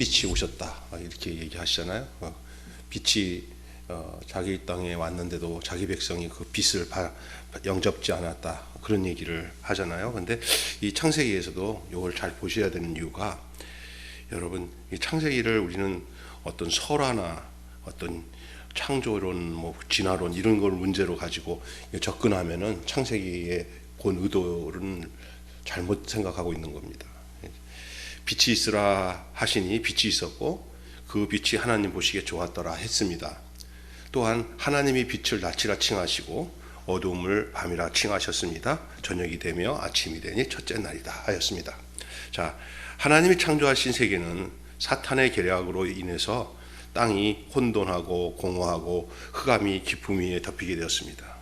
빛이 오셨다 이렇게 얘기하시잖아요. 빛이 자기 땅에 왔는데도 자기 백성이 그 빛을 영접지 않았다 그런 얘기를 하잖아요. 근데 이 창세기에서도 이걸 잘 보셔야 되는 이유가, 여러분 이 창세기를 우리는 어떤 설화나 어떤 창조론, 뭐 진화론 이런 걸 문제로 가지고 접근하면은 창세기의 본 의도는 잘못 생각하고 있는 겁니다. 빛이 있으라 하시니 빛이 있었고 그 빛이 하나님 보시기에 좋았더라 했습니다. 또한 하나님이 빛을 낮이라 칭하시고 어두움을 밤이라 칭하셨습니다. 저녁이 되며 아침이 되니 첫째 날이다 하였습니다. 자, 하나님이 창조하신 세계는 사탄의 계략으로 인해서 땅이 혼돈하고 공허하고 흑암이 깊음 위에 덮이게 되었습니다.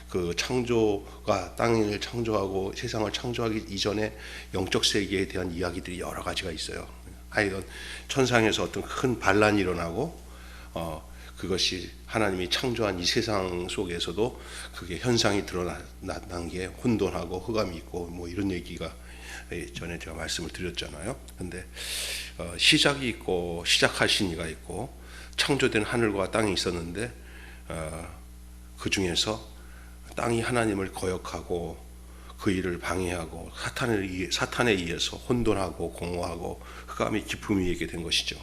그 창조가 땅을 창조하고 세상을 창조하기 이전에 영적 세계에 대한 이야기들이 여러 가지가 있어요. 하여간 천상에서 어떤 큰 반란이 일어나고 그것이 하나님이 창조한 이 세상 속에서도 그게 현상이 드러난 게 혼돈하고 흑암이 있고 뭐 이런 얘기가 전에 제가 말씀을 드렸잖아요. 근데 시작이 있고 시작하신 이가 있고 창조된 하늘과 땅이 있었는데 그 중에서 땅이 하나님을 거역하고 그 일을 방해하고 사탄에 의해서 혼돈하고 공허하고 흑암이 깊음 위에 있게 된 것이죠.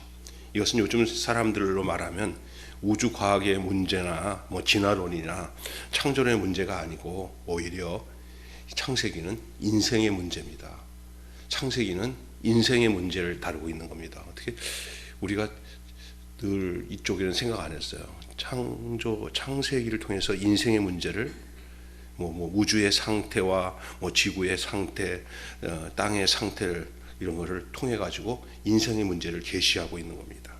이것은 요즘 사람들로 말하면 우주 과학의 문제나 뭐 진화론이나 창조론의 문제가 아니고 오히려 창세기는 인생의 문제입니다. 창세기는 인생의 문제를 다루고 있는 겁니다. 어떻게 우리가 늘 이쪽에는 생각 안 했어요. 창세기를 통해서 인생의 문제를 뭐 우주의 상태와 뭐 지구의 상태, 땅의 상태를 이런 거를 통해 가지고 인생의 문제를 계시하고 있는 겁니다.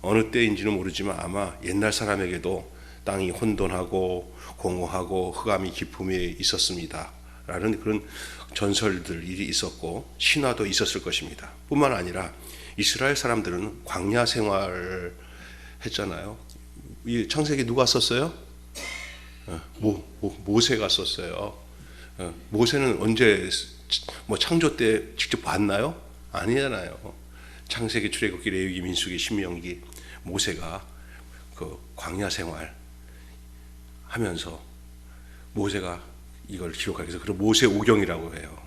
어느 때인지는 모르지만 아마 옛날 사람에게도 땅이 혼돈하고 공허하고 흑암이 깊음 위에 있었습니다 라는 그런 전설들이 있었고 신화도 있었을 것입니다. 뿐만 아니라 이스라엘 사람들은 광야 생활을 했잖아요. 이 창세기 누가 썼어요? 모세가 썼어요. 모세는 언제 뭐 창조 때 직접 봤나요? 아니잖아요. 창세기, 출애굽기, 레위기, 민수기, 신명기, 모세가 그 광야 생활 하면서 모세가 이걸 기록하기 위해서 그걸 모세 오경이라고 해요.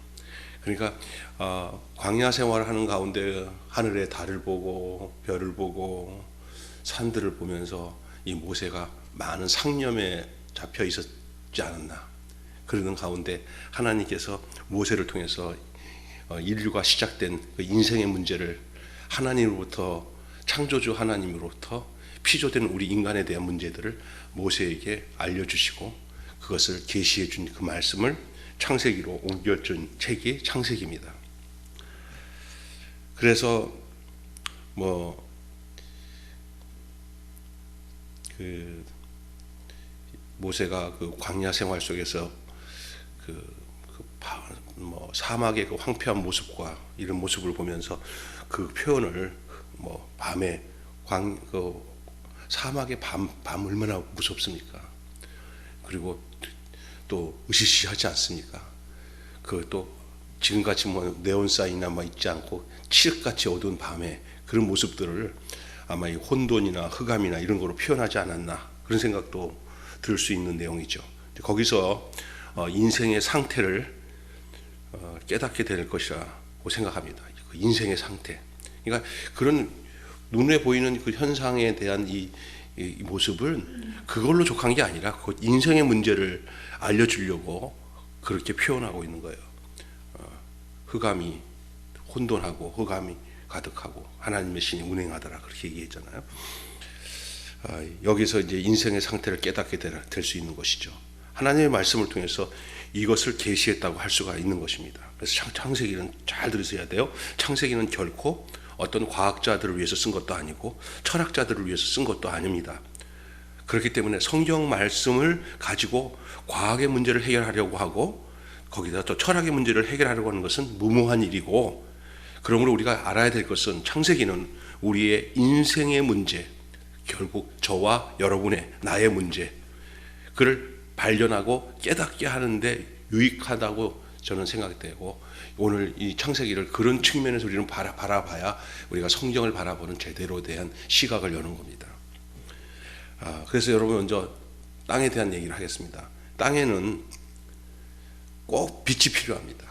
그러니까 광야 생활하는 가운데 하늘의 달을 보고 별을 보고 산들을 보면서 이 모세가 많은 상념에 잡혀 있었지 않았나. 그러는 가운데 하나님께서 모세를 통해서 인류가 시작된 그 인생의 문제를 하나님으로부터, 창조주 하나님으로부터 피조된 우리 인간에 대한 문제들을 모세에게 알려주시고 그것을 계시해 준 그 말씀을 창세기로 옮겨준 책이 창세기입니다. 그래서 모세가 그 광야 생활 속에서 사막의 그 황폐한 모습과 이런 모습을 보면서 그 표현을 밤에 사막의 밤 얼마나 무섭습니까? 그리고 또 으시시하지 않습니까? 그 또 지금같이 네온 사인이나 있지 않고 칠흑같이 어두운 밤에 그런 모습들을 아마 이 혼돈이나 흑암이나 이런 거로 표현하지 않았나 그런 생각도 들을 수 있는 내용이죠. 거기서 인생의 상태를 깨닫게 될 것이라고 생각합니다. 그 인생의 상태. 그러니까 그런 눈에 보이는 그 현상에 대한 이 모습은 그걸로 족한 게 아니라 그 인생의 문제를 알려주려고 그렇게 표현하고 있는 거예요. 흑암이 혼돈하고 흑암이 가득하고 하나님의 신이 운행하더라 그렇게 얘기했잖아요. 여기서 이제 인생의 상태를 깨닫게 될 수 있는 것이죠. 하나님의 말씀을 통해서 이것을 계시했다고 할 수가 있는 것입니다. 그래서 창세기는 잘 들으셔야 돼요. 창세기는 결코 어떤 과학자들을 위해서 쓴 것도 아니고 철학자들을 위해서 쓴 것도 아닙니다. 그렇기 때문에 성경 말씀을 가지고 과학의 문제를 해결하려고 하고 거기다 또 철학의 문제를 해결하려고 하는 것은 무모한 일이고, 그러므로 우리가 알아야 될 것은 창세기는 우리의 인생의 문제, 결국 저와 여러분의 나의 문제, 그를 발견하고 깨닫게 하는데 유익하다고 저는 생각되고, 오늘 이 창세기를 그런 측면에서 우리는 바라봐야 우리가 성경을 바라보는 제대로 대한 시각을 여는 겁니다. 그래서 여러분, 먼저 땅에 대한 얘기를 하겠습니다. 땅에는 꼭 빛이 필요합니다.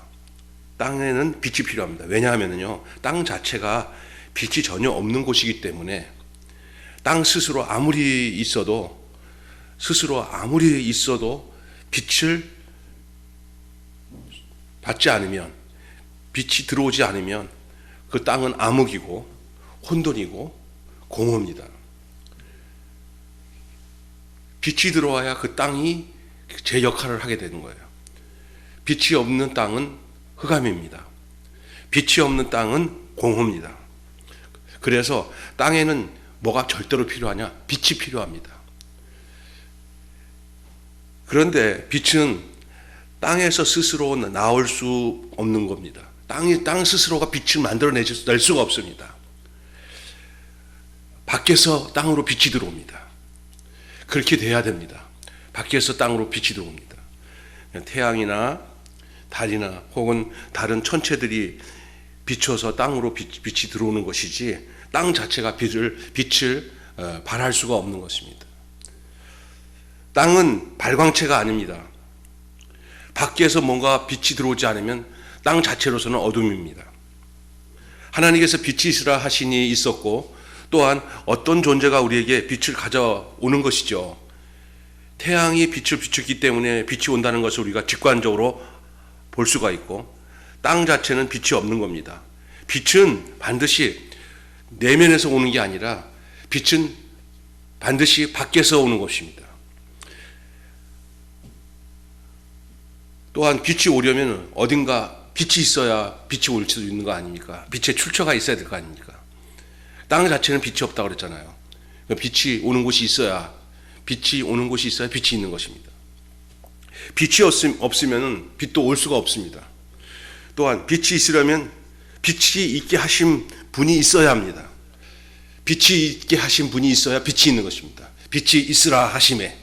땅에는 빛이 필요합니다. 왜냐하면요, 땅 자체가 빛이 전혀 없는 곳이기 때문에 땅 스스로 아무리 있어도 빛을 받지 않으면, 빛이 들어오지 않으면 그 땅은 암흑이고 혼돈이고 공허입니다. 빛이 들어와야 그 땅이 제 역할을 하게 되는 거예요. 빛이 없는 땅은 흑암입니다. 빛이 없는 땅은 공허입니다. 그래서 땅에는 뭐가 절대로 필요하냐? 빛이 필요합니다. 그런데 빛은 땅에서 스스로 나올 수 없는 겁니다. 땅 스스로가 빛을 만들어낼 수가 없습니다. 밖에서 땅으로 빛이 들어옵니다. 그렇게 돼야 됩니다. 밖에서 땅으로 빛이 들어옵니다. 태양이나 달이나 혹은 다른 천체들이 비춰서 땅으로 빛이 들어오는 것이지, 땅 자체가 빛을 발할 수가 없는 것입니다. 땅은 발광체가 아닙니다. 밖에서 뭔가 빛이 들어오지 않으면 땅 자체로서는 어둠입니다. 하나님께서 빛이 있으라 하시니 있었고, 또한 어떤 존재가 우리에게 빛을 가져오는 것이죠. 태양이 빛을 비추기 때문에 빛이 온다는 것을 우리가 직관적으로 볼 수가 있고, 땅 자체는 빛이 없는 겁니다. 빛은 반드시 내면에서 오는 게 아니라 빛은 반드시 밖에서 오는 것입니다. 또한 빛이 오려면 어딘가 빛이 있어야 빛이 올 수 있는 거 아닙니까? 빛의 출처가 있어야 될 거 아닙니까? 땅 자체는 빛이 없다고 그랬잖아요. 빛이 오는 곳이 있어야 빛이 있는 것입니다. 빛이 없으면 빛도 올 수가 없습니다. 또한 빛이 있으려면 빛이 있게 하신 분이 있어야 합니다. 빛이 있게 하신 분이 있어야 빛이 있는 것입니다. 빛이 있으라 하심에,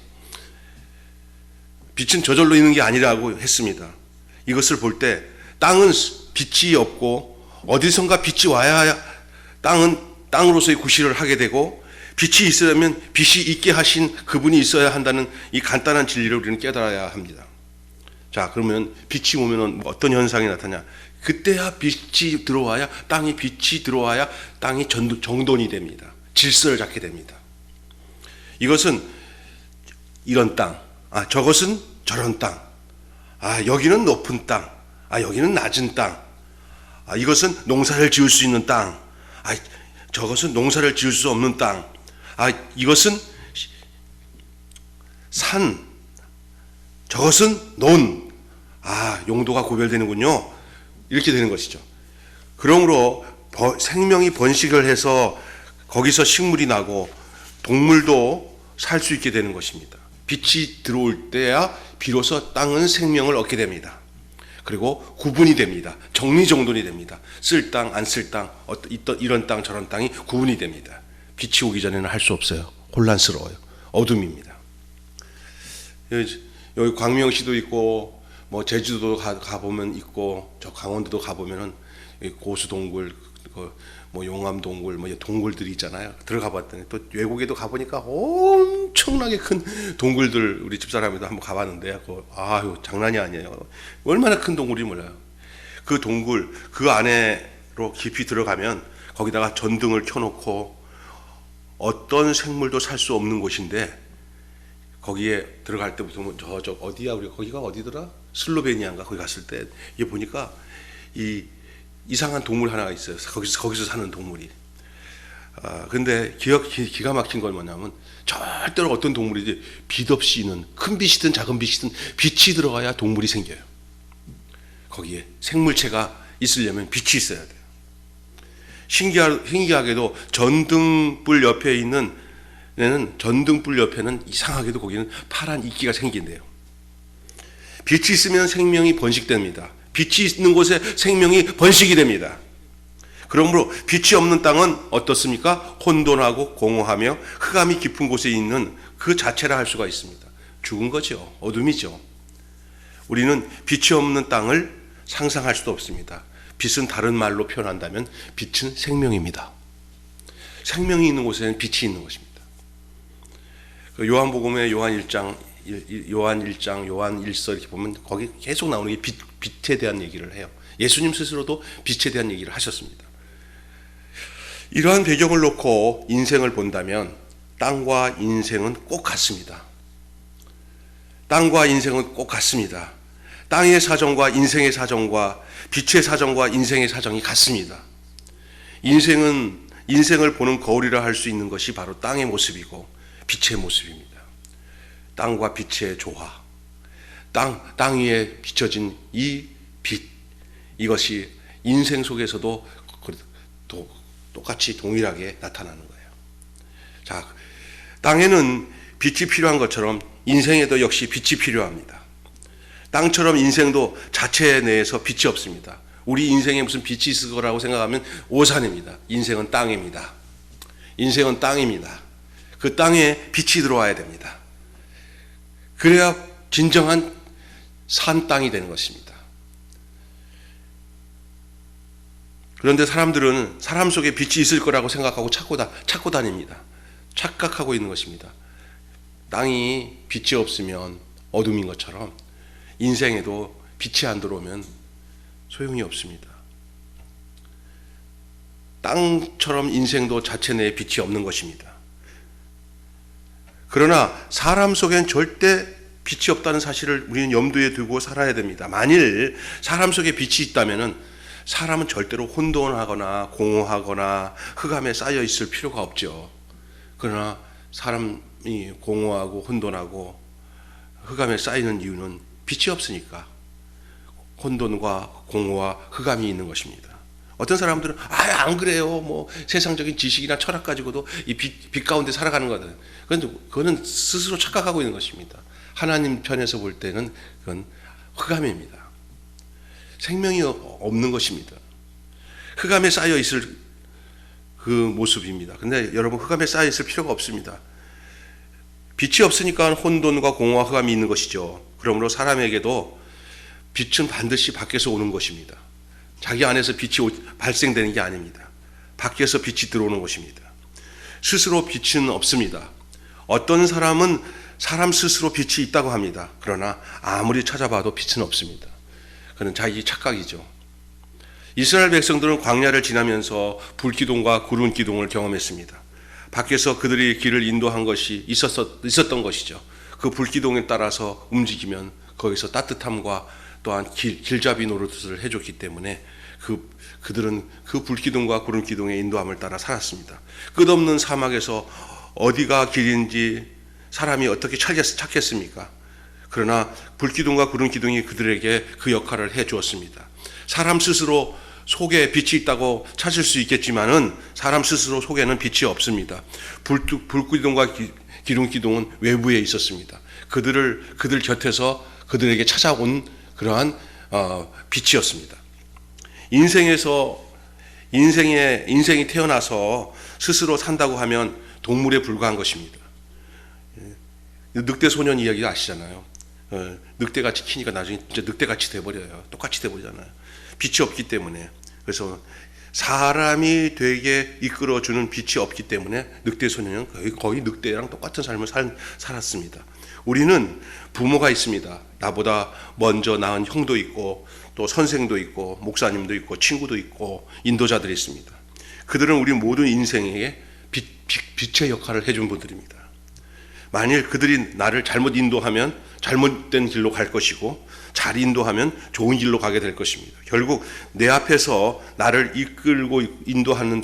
빛은 저절로 있는 게 아니라고 했습니다. 이것을 볼 때 땅은 빛이 없고 어디선가 빛이 와야 땅은 땅으로서의 구실을 하게 되고, 빛이 있으려면 빛이 있게 하신 그분이 있어야 한다는 이 간단한 진리를 우리는 깨달아야 합니다. 자, 그러면 빛이 오면 어떤 현상이 나타나냐? 그때야 빛이 들어와야, 땅이 빛이 들어와야 땅이 정돈이 됩니다. 질서를 잡게 됩니다. 이것은 이런 땅, 저것은 저런 땅, 여기는 높은 땅, 여기는 낮은 땅, 이것은 농사를 지을 수 있는 땅, 저것은 농사를 지을 수 없는 땅, 이것은 산, 저것은 논, 용도가 구별되는군요. 이렇게 되는 것이죠. 그러므로 생명이 번식을 해서 거기서 식물이 나고 동물도 살 수 있게 되는 것입니다. 빛이 들어올 때야 비로소 땅은 생명을 얻게 됩니다. 그리고 구분이 됩니다. 정리정돈이 됩니다. 쓸 땅, 안 쓸 땅, 이런 땅, 저런 땅이 구분이 됩니다. 빛이 오기 전에는 할 수 없어요. 혼란스러워요. 어둠입니다. 여기 광명시도 있고, 제주도 가보면 있고, 저 강원도도 가보면은 고수동굴, 용암동굴, 동굴들이 있잖아요. 들어가 봤더니, 또 외국에도 가보니까 엄청나게 큰 동굴들, 우리 집사람이도 한번 가봤는데, 장난이 아니에요. 얼마나 큰 동굴이 몰라요. 그 동굴, 그 안에로 깊이 들어가면 거기다가 전등을 켜놓고 어떤 생물도 살 수 없는 곳인데, 거기에 들어갈 때부터 어디야, 우리 거기가 어디더라? 슬로베니아인가? 거기 갔을 때 이게 보니까 이상한 동물 하나가 있어요. 거기서 사는 동물이. 근데 기가 막힌 건 뭐냐면, 절대로 어떤 동물이지 빛 없이 있는, 큰 빛이든 작은 빛이든 빛이 들어가야 동물이 생겨요. 거기에 생물체가 있으려면 빛이 있어야 돼요. 신기하게도 전등불 옆에 있는 전등불 옆에는 이상하게도 거기는 파란 이끼가 생긴대요. 빛이 있으면 생명이 번식됩니다. 빛이 있는 곳에 생명이 번식이 됩니다. 그러므로 빛이 없는 땅은 어떻습니까? 혼돈하고 공허하며 흑암이 깊은 곳에 있는 그 자체라 할 수가 있습니다. 죽은 거죠. 어둠이죠. 우리는 빛이 없는 땅을 상상할 수도 없습니다. 빛은 다른 말로 표현한다면 빛은 생명입니다. 생명이 있는 곳에는 빛이 있는 것입니다. 요한복음의 요한 1장, 요한 1서 이렇게 보면 거기 계속 나오는 게 빛에 대한 얘기를 해요. 예수님 스스로도 빛에 대한 얘기를 하셨습니다. 이러한 배경을 놓고 인생을 본다면 땅과 인생은 꼭 같습니다. 땅과 인생은 꼭 같습니다. 땅의 사정과 인생의 사정과 빛의 사정과 인생의 사정이 같습니다. 인생을 보는 거울이라 할 수 있는 것이 바로 땅의 모습이고 빛의 모습입니다. 땅과 빛의 조화, 땅 위에 비춰진 이 빛, 이것이 인생 속에서도 똑같이 동일하게 나타나는 거예요. 자, 땅에는 빛이 필요한 것처럼 인생에도 역시 빛이 필요합니다. 땅처럼 인생도 자체 내에서 빛이 없습니다. 우리 인생에 무슨 빛이 있을 거라고 생각하면 오산입니다. 인생은 땅입니다. 인생은 땅입니다. 그 땅에 빛이 들어와야 됩니다. 그래야 진정한 산 땅이 되는 것입니다. 그런데 사람들은 사람 속에 빛이 있을 거라고 생각하고 찾고 다닙니다. 착각하고 있는 것입니다. 땅이 빛이 없으면 어둠인 것처럼 인생에도 빛이 안 들어오면 소용이 없습니다. 땅처럼 인생도 자체 내에 빛이 없는 것입니다. 그러나 사람 속엔 절대 빛이 없다는 사실을 우리는 염두에 두고 살아야 됩니다. 만일 사람 속에 빛이 있다면 사람은 절대로 혼돈하거나 공허하거나 흑암에 쌓여 있을 필요가 없죠. 그러나 사람이 공허하고 혼돈하고 흑암에 쌓이는 이유는 빛이 없으니까 혼돈과 공허와 흑암이 있는 것입니다. 어떤 사람들은 안 그래요. 뭐 세상적인 지식이나 철학 가지고도 이 빛 가운데 살아가는 거든. 그거는 스스로 착각하고 있는 것입니다. 하나님 편에서 볼 때는 그건 흑암입니다. 생명이 없는 것입니다. 흑암에 쌓여 있을 그 모습입니다. 근데 여러분, 흑암에 쌓여 있을 필요가 없습니다. 빛이 없으니까 혼돈과 공허와 흑암이 있는 것이죠. 그러므로 사람에게도 빛은 반드시 밖에서 오는 것입니다. 자기 안에서 빛이 발생되는 게 아닙니다. 밖에서 빛이 들어오는 것입니다. 스스로 빛은 없습니다. 어떤 사람은 사람 스스로 빛이 있다고 합니다. 그러나 아무리 찾아봐도 빛은 없습니다. 그는 자기 착각이죠. 이스라엘 백성들은 광야를 지나면서 불기둥과 구름기둥을 경험했습니다. 밖에서 그들이 길을 인도한 것이 있었던 것이죠. 그 불기둥에 따라서 움직이면 거기서 따뜻함과 또한 길잡이 노릇을 해줬기 때문에 그들은 그 불기둥과 구름기둥의 인도함을 따라 살았습니다. 끝없는 사막에서 어디가 길인지 사람이 어떻게 찾겠습니까? 그러나 불기둥과 구름기둥이 그들에게 그 역할을 해 주었습니다. 사람 스스로 속에 빛이 있다고 찾을 수 있겠지만은 사람 스스로 속에는 빛이 없습니다. 불기둥과 기둥기둥은 외부에 있었습니다. 그들 곁에서 그들에게 찾아온 그러한 빛이었습니다. 인생이 태어나서 스스로 산다고 하면 동물에 불과한 것입니다. 늑대 소년 이야기 아시잖아요. 늑대같이 키니까 나중에 진짜 늑대같이 돼버려요. 똑같이 돼버리잖아요. 빛이 없기 때문에. 그래서 사람이 되게 이끌어주는 빛이 없기 때문에 늑대 소년은 거의 늑대랑 똑같은 삶을 살았습니다. 우리는 부모가 있습니다. 나보다 먼저 낳은 형도 있고 또 선생도 있고 목사님도 있고 친구도 있고 인도자들이 있습니다. 그들은 우리 모든 인생에 빛의 역할을 해준 분들입니다. 만일 그들이 나를 잘못 인도하면 잘못된 길로 갈 것이고 잘 인도하면 좋은 길로 가게 될 것입니다. 결국 내 앞에서 나를 이끌고 인도하는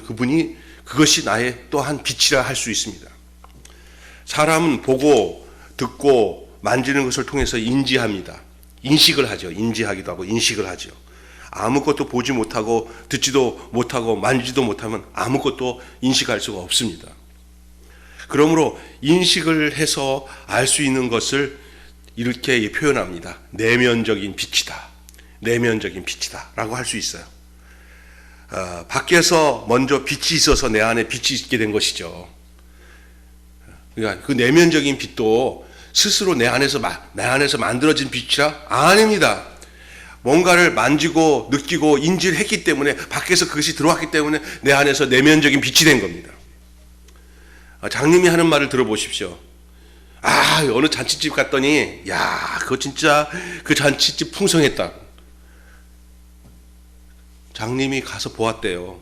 그것이 나의 또한 빛이라 할 수 있습니다. 사람은 보고 듣고 만지는 것을 통해서 인지합니다. 인식을 하죠. 인지하기도 하고 인식을 하죠. 아무것도 보지 못하고 듣지도 못하고 만지지도 못하면 아무것도 인식할 수가 없습니다. 그러므로 인식을 해서 알 수 있는 것을 이렇게 표현합니다. 내면적인 빛이다. 내면적인 빛이다. 라고 할 수 있어요. 밖에서 먼저 빛이 있어서 내 안에 빛이 있게 된 것이죠. 그러니까 그 내면적인 빛도 스스로 내 안에서 만들어진 빛이라? 아닙니다. 뭔가를 만지고 느끼고 인지를 했기 때문에, 밖에서 그것이 들어왔기 때문에 내 안에서 내면적인 빛이 된 겁니다. 장님이 하는 말을 들어보십시오. 어느 잔치집 갔더니 그거 진짜 그 잔치집 풍성했다. 장님이 가서 보았대요.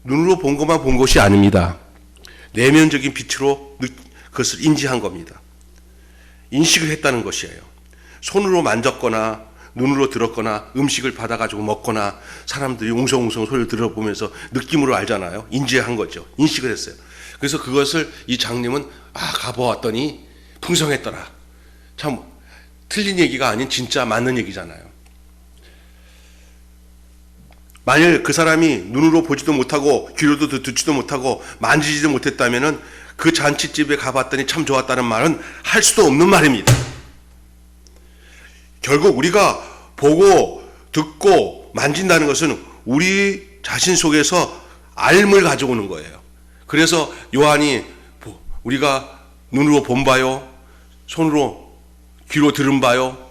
눈으로 본 것만 본 것이 아닙니다. 내면적인 빛으로 그것을 인지한 겁니다. 인식을 했다는 것이에요. 손으로 만졌거나 눈으로 들었거나 음식을 받아가지고 먹거나 사람들이 웅성웅성 소리를 들어보면서 느낌으로 알잖아요. 인지한 거죠. 인식을 했어요. 그래서 그것을 이 장님은 가보았더니 풍성했더라. 참 틀린 얘기가 아닌 진짜 맞는 얘기잖아요. 만일 그 사람이 눈으로 보지도 못하고 귀로도 듣지도 못하고 만지지도 못했다면은 그 잔치집에 가봤더니 참 좋았다는 말은 할 수도 없는 말입니다. 결국 우리가 보고 듣고 만진다는 것은 우리 자신 속에서 알을 가져오는 거예요. 그래서 요한이 우리가 눈으로 본 바요, 손으로 귀로 들은 바요,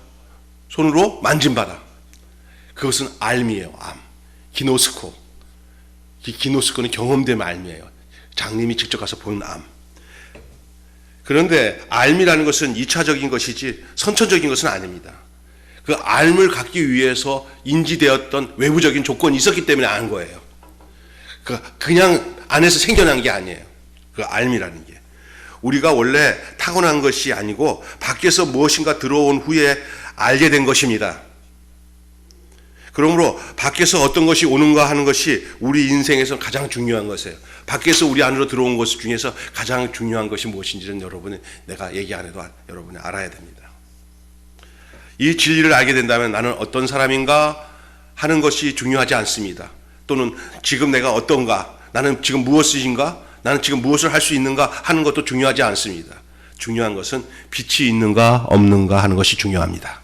손으로 만진 바다. 그것은 알미예요. 암. 기노스코. 기노스코는 경험된 알미예요. 장님이 직접 가서 본 암. 그런데 알미라는 것은 2차적인 것이지 선천적인 것은 아닙니다. 그 알을 갖기 위해서 인지되었던 외부적인 조건이 있었기 때문에 안 거예요. 그냥 안에서 생겨난 게 아니에요. 그 알미라는 게. 우리가 원래 타고난 것이 아니고 밖에서 무엇인가 들어온 후에 알게 된 것입니다. 그러므로 밖에서 어떤 것이 오는가 하는 것이 우리 인생에서 가장 중요한 것이에요. 밖에서 우리 안으로 들어온 것 중에서 가장 중요한 것이 무엇인지는 여러분이, 내가 얘기 안 해도 여러분이 알아야 됩니다. 이 진리를 알게 된다면 나는 어떤 사람인가 하는 것이 중요하지 않습니다. 또는 지금 내가 어떤가, 나는 지금 무엇인가, 나는 지금 무엇을 할 수 있는가 하는 것도 중요하지 않습니다. 중요한 것은 빛이 있는가 없는가 하는 것이 중요합니다.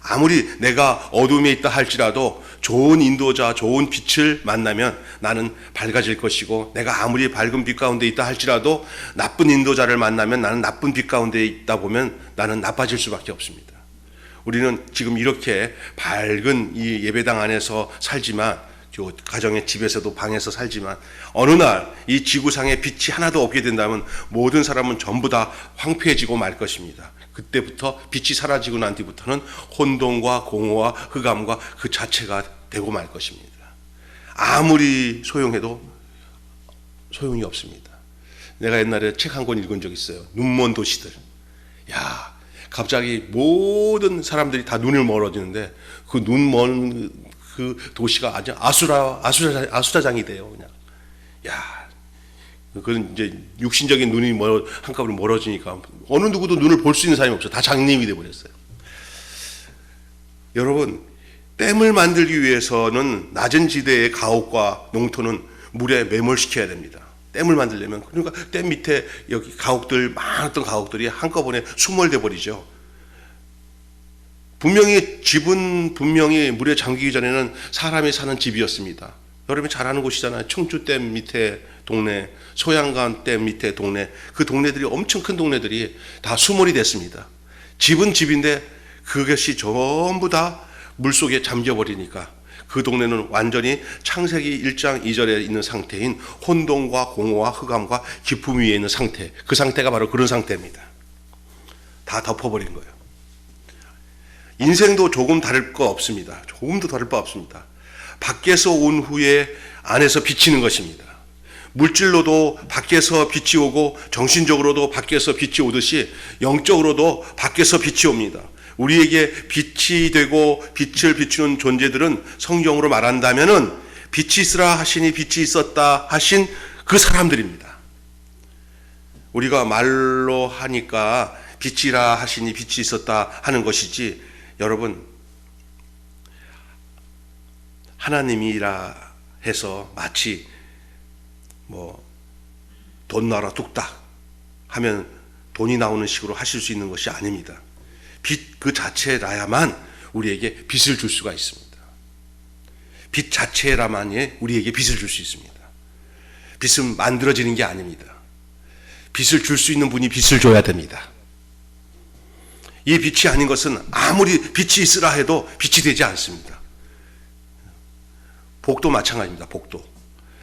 아무리 내가 어둠에 있다 할지라도 좋은 인도자, 좋은 빛을 만나면 나는 밝아질 것이고, 내가 아무리 밝은 빛 가운데 있다 할지라도 나쁜 인도자를 만나면 나는 나쁜 빛 가운데 있다 보면 나는 나빠질 수밖에 없습니다. 우리는 지금 이렇게 밝은 이 예배당 안에서 살지만, 가정의 집에서도 방에서 살지만, 어느 날 이 지구상에 빛이 하나도 없게 된다면 모든 사람은 전부 다 황폐해지고 말 것입니다. 그때부터 빛이 사라지고 난 뒤부터는 혼돈과 공허와 흑암과 그 자체가 되고 말 것입니다. 아무리 소용해도 소용이 없습니다. 내가 옛날에 책 한 권 읽은 적 있어요. 눈먼 도시들. 갑자기 모든 사람들이 다 눈을 멀어지는데 그 눈먼 그 도시가 아주 아수라장이 돼요. 그냥. 그건 이제 육신적인 눈이 한꺼번에 멀어지니까 어느 누구도 눈을 볼 수 있는 사람이 없어요. 다 장님이 돼버렸어요. 여러분, 댐을 만들기 위해서는 낮은 지대의 가옥과 농토는 물에 매몰시켜야 됩니다. 댐을 만들려면. 그러니까 댐 밑에 여기 많았던 가옥들이 한꺼번에 수몰돼 버리죠. 집은 분명히 물에 잠기기 전에는 사람이 사는 집이었습니다. 여러분이 잘 아는 곳이잖아요. 청주댐 밑에 동네, 소양강 댐 밑에 동네, 그 동네들이 엄청 큰 동네들이 다 수몰이 됐습니다. 집은 집인데 그것이 전부 다 물속에 잠겨버리니까 그 동네는 완전히 창세기 1장 2절에 있는 상태인 혼돈과 공허와 흑암과 기품 위에 있는 상태, 그 상태가 바로 그런 상태입니다. 다 덮어버린 거예요. 인생도 조금 다를 거 없습니다. 조금도 다를 바 없습니다. 밖에서 온 후에 안에서 비치는 것입니다. 물질로도 밖에서 빛이 오고 정신적으로도 밖에서 빛이 오듯이 영적으로도 밖에서 빛이 옵니다. 우리에게 빛이 되고 빛을 비추는 존재들은 성경으로 말한다면은 빛이 있으라 하시니 빛이 있었다 하신 그 사람들입니다. 우리가 말로 하니까 빛이라 하시니 빛이 있었다 하는 것이지, 여러분, 하나님이라 해서 마치 돈 나라 뚝딱 하면 돈이 나오는 식으로 하실 수 있는 것이 아닙니다. 빛 그 자체라야만 우리에게 빛을 줄 수가 있습니다. 빛 자체라만이 우리에게 빛을 줄 수 있습니다. 빛은 만들어지는 게 아닙니다. 빛을 줄 수 있는 분이 빛을 줘야 됩니다. 이 빛이 아닌 것은 아무리 빛이 있으라 해도 빛이 되지 않습니다. 복도 마찬가지입니다. 복도.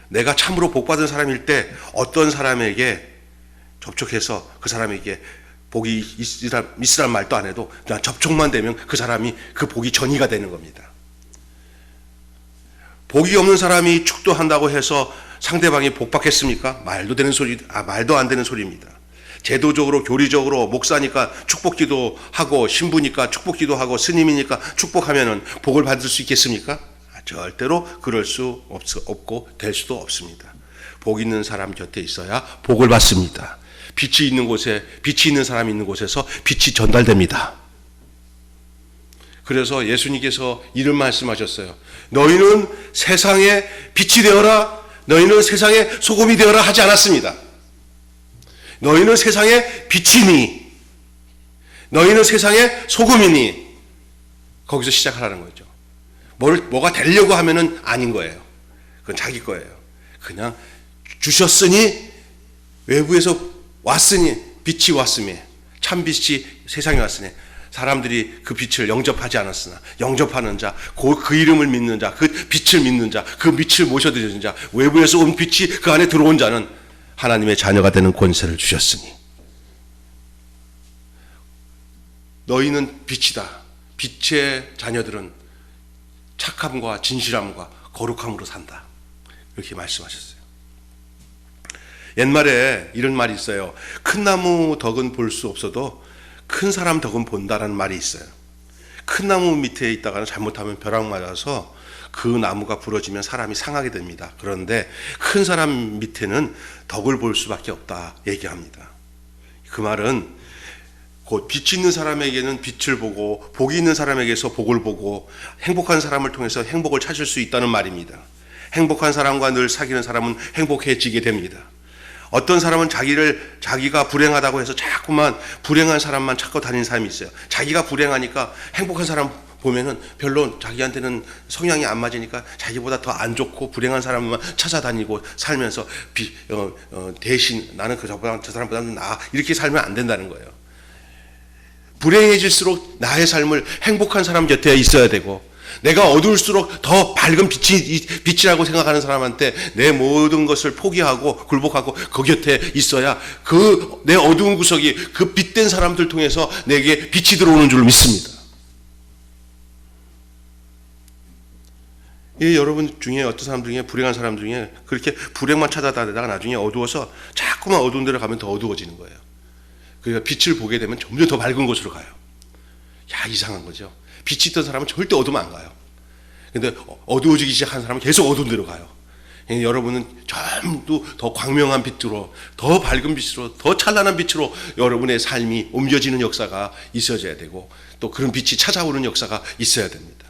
내가 참으로 복받은 사람일 때 어떤 사람에게 접촉해서 그 사람에게 복이 있으란 말도 안 해도 그냥 접촉만 되면 그 사람이 그 복이 전이가 되는 겁니다. 복이 없는 사람이 축도한다고 해서 상대방이 복 받겠습니까? 말도 안 되는 소리입니다. 제도적으로 교리적으로 목사니까 축복기도 하고 신부니까 축복기도 하고 스님이니까 축복하면은 복을 받을 수 있겠습니까? 절대로 그럴 수 없고 될 수도 없습니다. 복 있는 사람 곁에 있어야 복을 받습니다. 빛이 있는 곳에, 빛이 있는 사람이 있는 곳에서 빛이 전달됩니다. 그래서 예수님께서 이런 말씀하셨어요. 너희는 세상의 빛이 되어라, 너희는 세상의 소금이 되어라 하지 않았습니다. 너희는 세상의 빛이니, 너희는 세상의 소금이니, 거기서 시작하라는 거죠. 뭐가 되려고 하면은 아닌 거예요. 그건 자기 거예요. 그냥 주셨으니, 외부에서 왔으니, 빛이 왔으니, 참 빛이 세상에 왔으니, 사람들이 그 빛을 영접하지 않았으나 영접하는 자, 그 이름을 믿는 자, 그 빛을 믿는 자, 그 빛을 모셔드리는 자, 외부에서 온 빛이 그 안에 들어온 자는 하나님의 자녀가 되는 권세를 주셨으니, 너희는 빛이다. 빛의 자녀들은 착함과 진실함과 거룩함으로 산다. 이렇게 말씀하셨어요. 옛말에 이런 말이 있어요. 큰 나무 덕은 볼 수 없어도 큰 사람 덕은 본다라는 말이 있어요. 큰 나무 밑에 있다가는 잘못하면 벼락 맞아서 그 나무가 부러지면 사람이 상하게 됩니다. 그런데 큰 사람 밑에는 덕을 볼 수밖에 없다 얘기합니다. 그 말은 곧 빛이 있는 사람에게는 빛을 보고 복이 있는 사람에게서 복을 보고 행복한 사람을 통해서 행복을 찾을 수 있다는 말입니다. 행복한 사람과 늘 사귀는 사람은 행복해지게 됩니다. 어떤 사람은 자기가 불행하다고 해서 자꾸만 불행한 사람만 찾고 다니는 사람이 있어요. 자기가 불행하니까 행복한 사람 보면은 별로 자기한테는 성향이 안 맞으니까 자기보다 더 안 좋고 불행한 사람만 찾아다니고 살면서 대신 나는 저 사람보다는 나아, 이렇게 살면 안 된다는 거예요. 불행해질수록 나의 삶을 행복한 사람 곁에 있어야 되고, 내가 어두울수록 더 밝은 빛이라고 생각하는 사람한테 내 모든 것을 포기하고 굴복하고 그 곁에 있어야 그 내 어두운 구석이 그 빛된 사람들 통해서 내게 빛이 들어오는 줄 믿습니다. 여러분 중에 어떤 사람 중에 불행한 사람 중에 그렇게 불행만 찾아다니다가 나중에 어두워서 자꾸만 어두운 데로 가면 더 어두워지는 거예요. 그러니까 빛을 보게 되면 점점 더 밝은 곳으로 가요. 야, 이상한 거죠. 빛이 있던 사람은 절대 어두우면 안 가요. 근데 어두워지기 시작한 사람은 계속 어두운 데로 가요. 여러분은 전부 더 광명한 빛으로, 더 밝은 빛으로, 더 찬란한 빛으로 여러분의 삶이 옮겨지는 역사가 있어져야 되고, 또 그런 빛이 찾아오는 역사가 있어야 됩니다.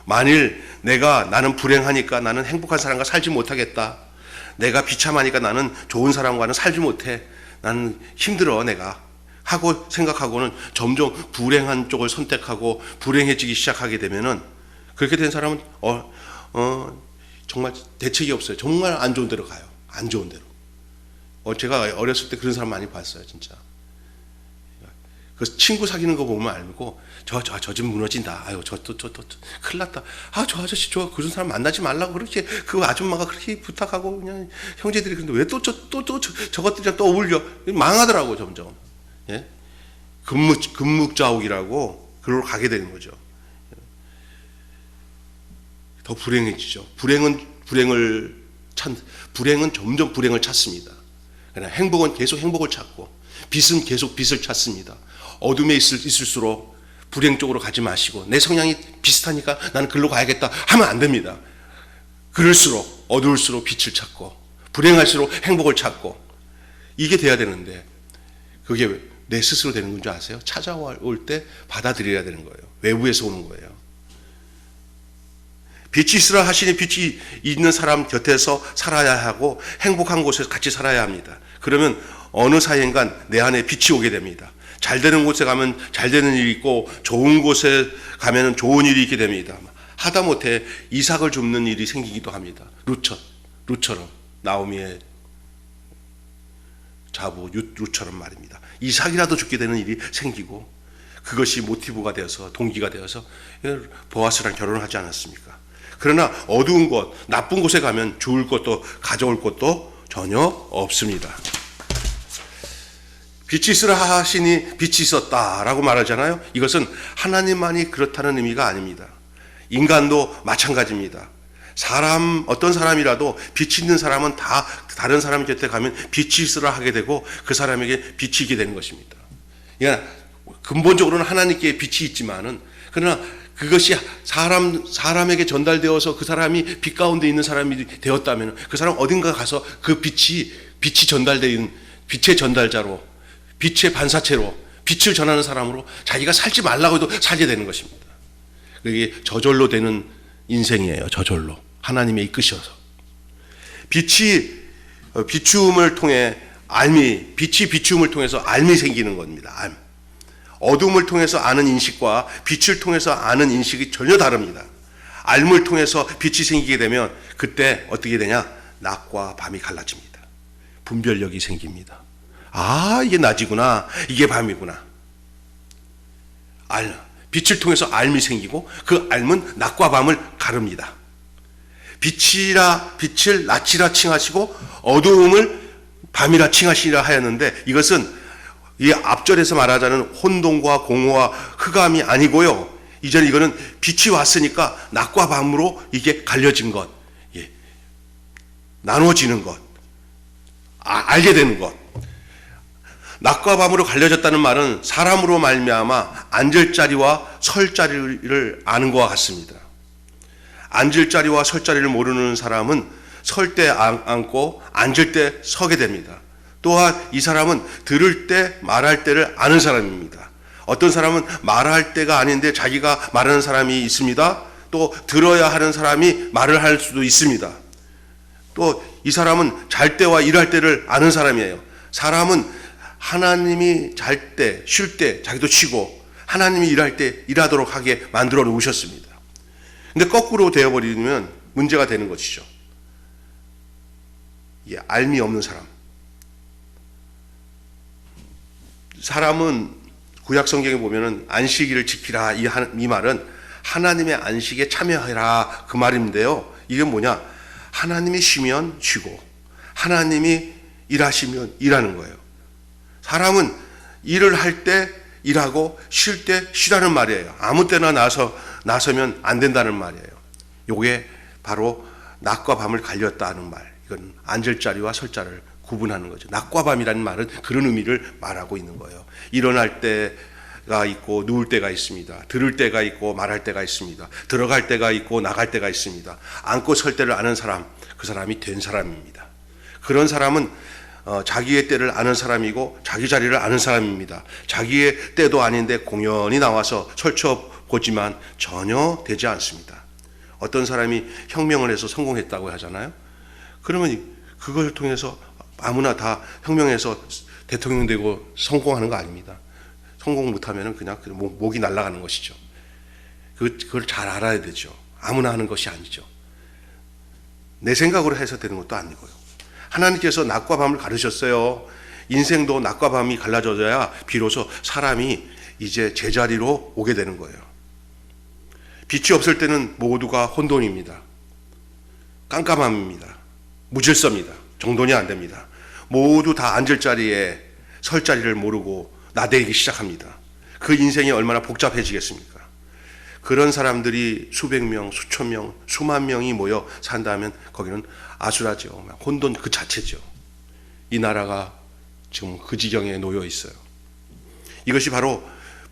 만일 나는 불행하니까 나는 행복한 사람과 살지 못하겠다, 내가 비참하니까 나는 좋은 사람과는 살지 못해, 나는 힘들어 내가 하고 생각하고는 점점 불행한 쪽을 선택하고 불행해지기 시작하게 되면은, 그렇게 된 사람은 정말 대책이 없어요. 정말 안 좋은 데로 가요. 안 좋은 데로. 제가 어렸을 때 그런 사람 많이 봤어요, 진짜. 그 친구 사귀는 거 보면 알고, 저 집 무너진다. 아유, 큰일 났다. 아, 저 아저씨, 그런 사람 만나지 말라고 그렇게 그 아줌마가 그렇게 부탁하고, 그냥 형제들이 그런데 왜 저것들이랑 또 어울려? 망하더라고, 점점. 예? 금묵좌옥이라고 그걸로 가게 되는 거죠. 더 불행해지죠. 불행은 점점 불행을 찾습니다. 그러나 행복은 계속 행복을 찾고, 빛은 계속 빛을 찾습니다. 어둠에 있을수록 불행 쪽으로 가지 마시고, 내 성향이 비슷하니까 나는 글로 가야겠다 하면 안 됩니다. 그럴수록 어두울수록 빛을 찾고, 불행할수록 행복을 찾고, 이게 돼야 되는데, 그게 내 스스로 되는 건 줄 아세요? 찾아올 때 받아들여야 되는 거예요. 외부에서 오는 거예요. 빛이 있으라 하시니 빛이 있는 사람 곁에서 살아야 하고, 행복한 곳에서 같이 살아야 합니다. 그러면 어느 사이인간 내 안에 빛이 오게 됩니다. 잘 되는 곳에 가면 잘 되는 일이 있고, 좋은 곳에 가면 좋은 일이 있게 됩니다. 하다못해 이삭을 줍는 일이 생기기도 합니다. 룻처럼, 나오미의 자부 룻처럼 말입니다. 이삭이라도 죽게 되는 일이 생기고, 그것이 모티브가 되어서 동기가 되어서 보아스랑 결혼을 하지 않았습니까? 그러나 어두운 곳, 나쁜 곳에 가면 좋을 것도 가져올 것도 전혀 없습니다. 빛이 있으라 하시니 빛이 있었다라고 말하잖아요. 이것은 하나님만이 그렇다는 의미가 아닙니다. 인간도 마찬가지입니다. 어떤 사람이라도 빛이 있는 사람은 다 다른 사람 곁에 가면 빛이 있으라 하게 되고 그 사람에게 빛이 있게 되는 것입니다. 그러니까 근본적으로는 하나님께 빛이 있지만은 그러나 그것이 사람에게 전달되어서 그 사람이 빛 가운데 있는 사람이 되었다면 그 사람 어딘가 가서 그 빛이 전달되는 빛의 전달자로, 빛의 반사체로, 빛을 전하는 사람으로 자기가 살지 말라고 해도 살게 되는 것입니다. 그게 저절로 되는 인생이에요. 저절로 하나님의 이끄셔서 빛이 비추음을 통해 빛이 비추음을 통해서 알미 생기는 겁니다. 어둠을 통해서 아는 인식과 빛을 통해서 아는 인식이 전혀 다릅니다. 알을 통해서 빛이 생기게 되면 그때 어떻게 되냐? 낮과 밤이 갈라집니다. 분별력이 생깁니다. 이게 낮이구나, 이게 밤이구나. 빛을 통해서 알미 생기고 그 알은 낮과 밤을 가릅니다. 빛을 낮이라 칭하시고 어두움을 밤이라 칭하시라 하였는데 이것은 이 앞절에서 말하자는 혼돈과 공허와 흑암이 아니고요. 이제는 이거는 빛이 왔으니까 낮과 밤으로 이게 갈려진 것, 나눠지는 것, 알게 되는 것. 낮과 밤으로 갈려졌다는 말은 사람으로 말미암아 앉을 자리와 설 자리를 아는 것과 같습니다. 앉을 자리와 설 자리를 모르는 사람은 설 때 앉고 앉을 때 서게 됩니다. 또한 이 사람은 들을 때 말할 때를 아는 사람입니다. 어떤 사람은 말할 때가 아닌데 자기가 말하는 사람이 있습니다. 또 들어야 하는 사람이 말을 할 수도 있습니다. 또 이 사람은 잘 때와 일할 때를 아는 사람이에요. 사람은 하나님이 잘 때, 쉴 때 자기도 쉬고 하나님이 일할 때 일하도록 하게 만들어 놓으셨습니다. 근데 거꾸로 되어버리면 문제가 되는 것이죠. 알미 없는 사람은 구약 성경에 보면은 안식일을 지키라 이 말은 하나님의 안식에 참여하라 그 말인데요. 이게 뭐냐? 하나님이 쉬면 쉬고 하나님이 일하시면 일하는 거예요. 사람은 일을 할 때 일하고 쉴 때 쉬라는 말이에요. 아무 때나 나서면 안 된다는 말이에요. 이게 바로 낮과 밤을 갈렸다는 말. 이건 앉을 자리와 설 자리를 구분하는 거죠. 낮과 밤이라는 말은 그런 의미를 말하고 있는 거예요. 일어날 때가 있고 누울 때가 있습니다. 들을 때가 있고 말할 때가 있습니다. 들어갈 때가 있고 나갈 때가 있습니다. 앉고 설 때를 아는 사람, 그 사람이 된 사람입니다. 그런 사람은 자기의 때를 아는 사람이고 자기 자리를 아는 사람입니다. 자기의 때도 아닌데 공연히 나와서 설쳐보지만 전혀 되지 않습니다. 어떤 사람이 혁명을 해서 성공했다고 하잖아요. 그러면 그걸 통해서 아무나 다 혁명해서 대통령 되고 성공하는 거 아닙니다. 성공 못하면 그냥 목이 날아가는 것이죠. 그걸 잘 알아야 되죠. 아무나 하는 것이 아니죠. 내 생각으로 해서 되는 것도 아니고요. 하나님께서 낮과 밤을 가르셨어요. 인생도 낮과 밤이 갈라져야 비로소 사람이 이제 제자리로 오게 되는 거예요. 빛이 없을 때는 모두가 혼돈입니다. 깜깜함입니다. 무질서입니다. 정돈이 안 됩니다. 모두 다 앉을 자리에 설 자리를 모르고 나대기 시작합니다. 그 인생이 얼마나 복잡해지겠습니까? 그런 사람들이 수백 명, 수천 명, 수만 명이 모여 산다면 거기는 아수라죠. 혼돈 그 자체죠. 이 나라가 지금 그 지경에 놓여 있어요. 이것이 바로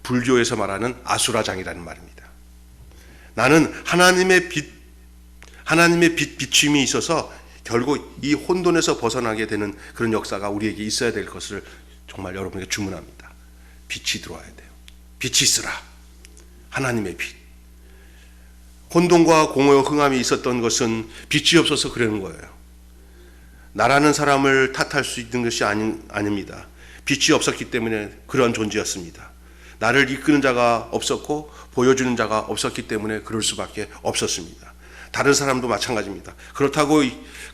불교에서 말하는 아수라장이라는 말입니다. 나는 하나님의 비춤이 있어서 결국 이 혼돈에서 벗어나게 되는 그런 역사가 우리에게 있어야 될 것을 정말 여러분에게 주문합니다. 빛이 들어와야 돼요. 빛이 있으라. 하나님의 빛. 혼돈과 공허와 흥함이 있었던 것은 빛이 없어서 그러는 거예요. 나라는 사람을 탓할 수 있는 것이 아닙니다. 빛이 없었기 때문에 그런 존재였습니다. 나를 이끄는 자가 없었고 보여주는 자가 없었기 때문에 그럴 수밖에 없었습니다. 다른 사람도 마찬가지입니다.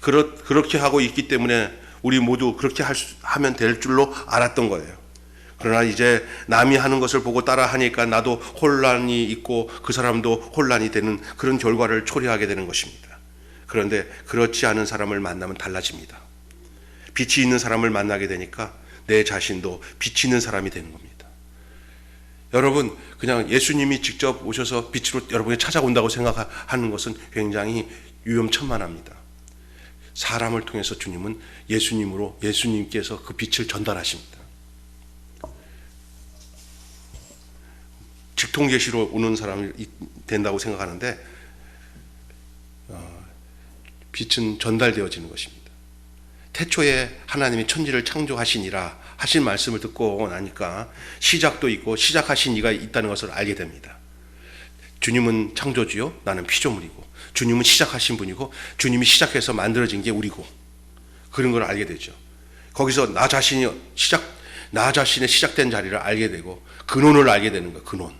그렇게 하고 있기 때문에 우리 모두 그렇게 하면 될 줄로 알았던 거예요. 그러나 이제 남이 하는 것을 보고 따라 하니까 나도 혼란이 있고 그 사람도 혼란이 되는 그런 결과를 초래하게 되는 것입니다. 그런데 그렇지 않은 사람을 만나면 달라집니다. 빛이 있는 사람을 만나게 되니까 내 자신도 빛이 있는 사람이 되는 겁니다. 여러분, 그냥 예수님이 직접 오셔서 빛으로 여러분이 찾아온다고 생각하는 것은 굉장히 위험천만합니다. 사람을 통해서 주님은 예수님께서 그 빛을 전달하십니다. 직통계시로 오는 사람이 된다고 생각하는데 빛은 전달되어지는 것입니다. 태초에 하나님이 천지를 창조하시니라 하신 말씀을 듣고 나니까 시작도 있고 시작하신 이가 있다는 것을 알게 됩니다. 주님은 창조주요, 나는 피조물이고, 주님은 시작하신 분이고, 주님이 시작해서 만들어진 게 우리고, 그런 걸 알게 되죠. 거기서 나 자신의 시작된 자리를 알게 되고 근원을 알게 되는 거예요. 근원.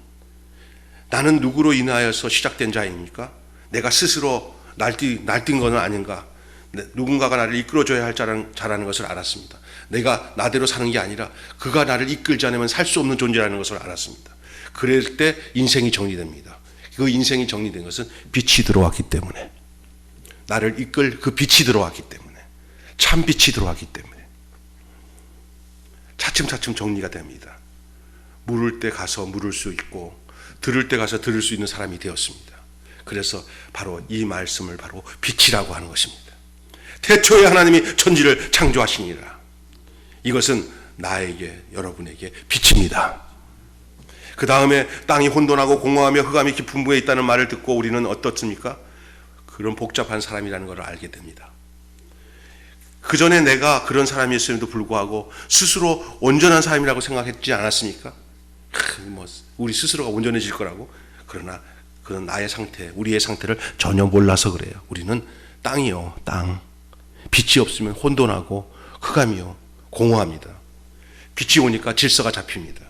나는 누구로 인하여서 시작된 자입니까? 내가 스스로 날뛴 것은 아닌가? 누군가가 나를 이끌어줘야 할 자라는 것을 알았습니다. 내가 나대로 사는 게 아니라 그가 나를 이끌지 않으면 살 수 없는 존재라는 것을 알았습니다. 그럴 때 인생이 정리됩니다. 그 인생이 정리된 것은 빛이 들어왔기 때문에, 나를 이끌 그 빛이 들어왔기 때문에, 참 빛이 들어왔기 때문에 차츰차츰 정리가 됩니다. 물을 때 가서 물을 수 있고 들을 때 가서 들을 수 있는 사람이 되었습니다. 그래서 바로 이 말씀을 바로 빛이라고 하는 것입니다. 태초에 하나님이 천지를 창조하시니라. 이것은 나에게, 여러분에게 빛입니다. 그 다음에 땅이 혼돈하고 공허하며 흑암이 깊은 부에 있다는 말을 듣고 우리는 어떻습니까? 그런 복잡한 사람이라는 것을 알게 됩니다. 그 전에 내가 그런 사람이었음에도 불구하고 스스로 온전한 사람이라고 생각했지 않았습니까? 우리 스스로가 온전해질 거라고. 그러나 그건 나의 상태, 우리의 상태를 전혀 몰라서 그래요. 우리는 땅이요, 땅. 빛이 없으면 혼돈하고 흑암이요, 공허합니다. 빛이 오니까 질서가 잡힙니다.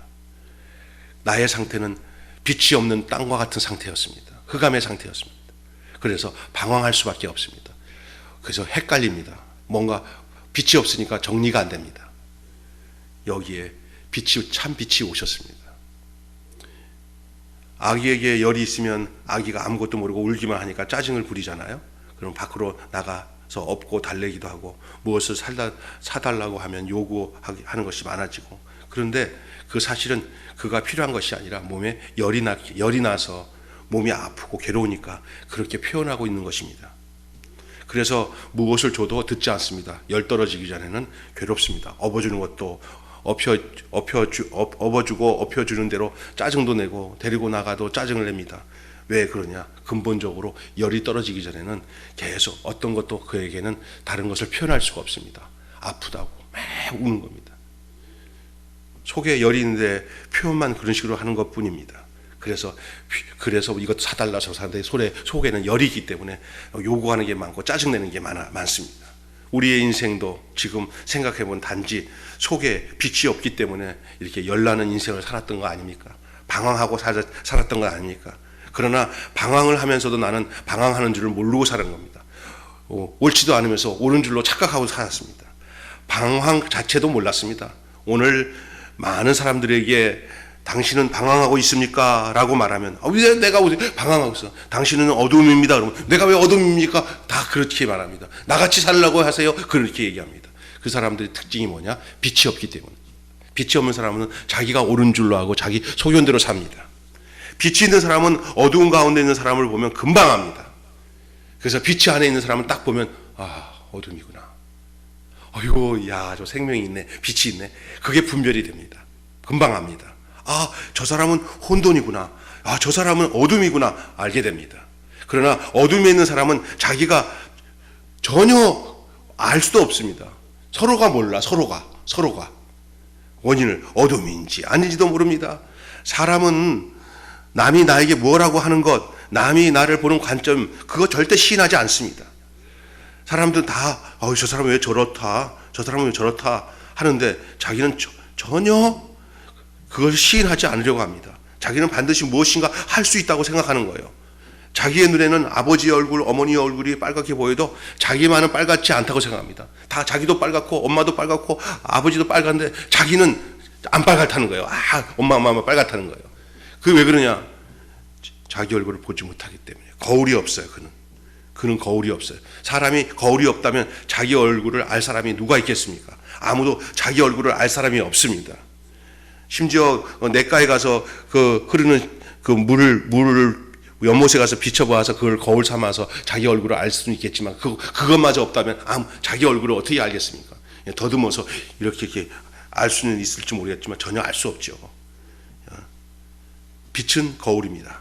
나의 상태는 빛이 없는 땅과 같은 상태였습니다. 흑암의 상태였습니다. 그래서 방황할 수밖에 없습니다. 그래서 헷갈립니다. 뭔가 빛이 없으니까 정리가 안 됩니다. 여기에 참 빛이 오셨습니다. 아기에게 열이 있으면 아기가 아무것도 모르고 울기만 하니까 짜증을 부리잖아요. 그럼 밖으로 나가서 업고 달래기도 하고 무엇을 사달라고 하면 요구하는 것이 많아지고, 그런데 그 사실은 그가 필요한 것이 아니라 몸에 열이 나서 몸이 아프고 괴로우니까 그렇게 표현하고 있는 것입니다. 그래서 무엇을 줘도 듣지 않습니다. 열 떨어지기 전에는 괴롭습니다. 업어주는 것도 업어주고 업혀주는 대로 짜증도 내고 데리고 나가도 짜증을 냅니다. 왜 그러냐? 근본적으로 열이 떨어지기 전에는 계속 어떤 것도 그에게는 다른 것을 표현할 수가 없습니다. 아프다고 막 우는 겁니다. 속에 열이 있는데 표현만 그런 식으로 하는 것뿐입니다. 그래서 이것 사달라 저 사는데 속에는 열이 있기 때문에 요구하는 게 많고 짜증내는 게 많습니다. 우리의 인생도 지금 생각해보면 단지 속에 빛이 없기 때문에 이렇게 열나는 인생을 살았던 거 아닙니까? 방황하고 살았던 거 아닙니까? 그러나 방황을 하면서도 나는 방황하는 줄을 모르고 사는 겁니다. 옳지도 않으면서 옳은 줄로 착각하고 살았습니다. 방황 자체도 몰랐습니다. 오늘 많은 사람들에게 당신은 방황하고 있습니까? 라고 말하면 왜 내가 방황하고 있어? 당신은 어둠입니다. 그러면 내가 왜 어둠입니까? 다 그렇게 말합니다. 나같이 살라고 하세요? 그렇게 얘기합니다. 그 사람들의 특징이 뭐냐? 빛이 없기 때문에. 빛이 없는 사람은 자기가 옳은 줄로 하고 자기 소견대로 삽니다. 빛이 있는 사람은 어두운 가운데 있는 사람을 보면 금방 압니다. 그래서 빛이 안에 있는 사람은 딱 보면 어둠이구나. 어이구, 야, 저 생명이 있네. 빛이 있네. 그게 분별이 됩니다. 금방 압니다. 저 사람은 혼돈이구나. 저 사람은 어둠이구나. 알게 됩니다. 그러나 어둠에 있는 사람은 자기가 전혀 알 수도 없습니다. 서로가 몰라. 서로가 원인을 어둠인지 아닌지도 모릅니다. 사람은 남이 나에게 뭐라고 하는 것, 남이 나를 보는 관점, 그거 절대 시인하지 않습니다. 사람들은 다 저 사람은 왜 저렇다, 저 사람은 왜 저렇다 하는데 자기는 전혀 그걸 시인하지 않으려고 합니다. 자기는 반드시 무엇인가 할 수 있다고 생각하는 거예요. 자기의 눈에는 아버지의 얼굴, 어머니의 얼굴이 빨갛게 보여도 자기만은 빨갛지 않다고 생각합니다. 다 자기도 빨갛고 엄마도 빨갛고 아버지도 빨간데 자기는 안 빨갛다는 거예요. 엄마 빨갛다는 거예요. 그게 왜 그러냐? 자기 얼굴을 보지 못하기 때문에. 거울이 없어요. 그는 거울이 없어요. 사람이 거울이 없다면 자기 얼굴을 알 사람이 누가 있겠습니까? 아무도 자기 얼굴을 알 사람이 없습니다. 심지어 냇가에 가서 그 흐르는 그 물을 연못에 가서 비춰봐서 그걸 거울 삼아서 자기 얼굴을 알 수는 있겠지만 그것마저 없다면 자기 얼굴을 어떻게 알겠습니까? 더듬어서 이렇게 알 수는 있을지 모르겠지만 전혀 알 수 없죠. 빛은 거울입니다.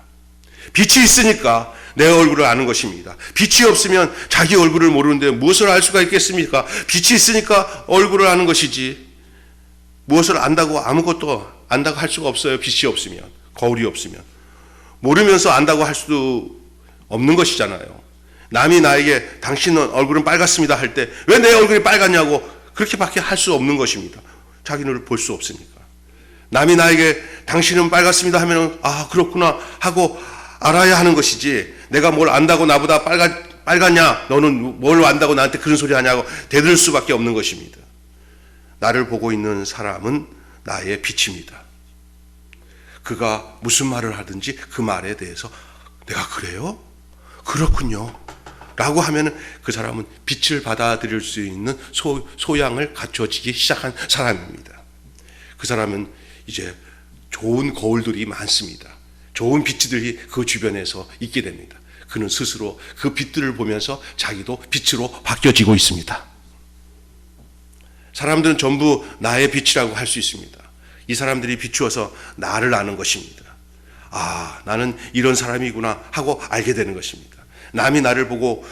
빛이 있으니까 내 얼굴을 아는 것입니다. 빛이 없으면 자기 얼굴을 모르는데 무엇을 알 수가 있겠습니까? 빛이 있으니까 얼굴을 아는 것이지 무엇을 안다고 아무것도 안다고 할 수가 없어요. 빛이 없으면, 거울이 없으면. 모르면서 안다고 할 수도 없는 것이잖아요. 남이 나에게 당신은 얼굴은 빨갛습니다 할 때 왜 내 얼굴이 빨갛냐고 그렇게밖에 할 수 없는 것입니다. 자기 눈을 볼 수 없으니까. 남이 나에게 당신은 빨갛습니다 하면 그렇구나 하고 알아야 하는 것이지 내가 뭘 안다고 나보다 빨갛냐 너는 뭘 안다고 나한테 그런 소리 하냐고 대들 수밖에 없는 것입니다. 나를 보고 있는 사람은 나의 빛입니다. 그가 무슨 말을 하든지 그 말에 대해서 내가 그래요? 그렇군요 라고 하면 그 사람은 빛을 받아들일 수 있는 소양을 갖춰지기 시작한 사람입니다. 그 사람은 이제 좋은 거울들이 많습니다. 좋은 빛들이 그 주변에서 있게 됩니다. 그는 스스로 그 빛들을 보면서 자기도 빛으로 바뀌어지고 있습니다. 사람들은 전부 나의 빛이라고 할 수 있습니다. 이 사람들이 비추어서 나를 아는 것입니다. 나는 이런 사람이구나 하고 알게 되는 것입니다. 남이 나를 보고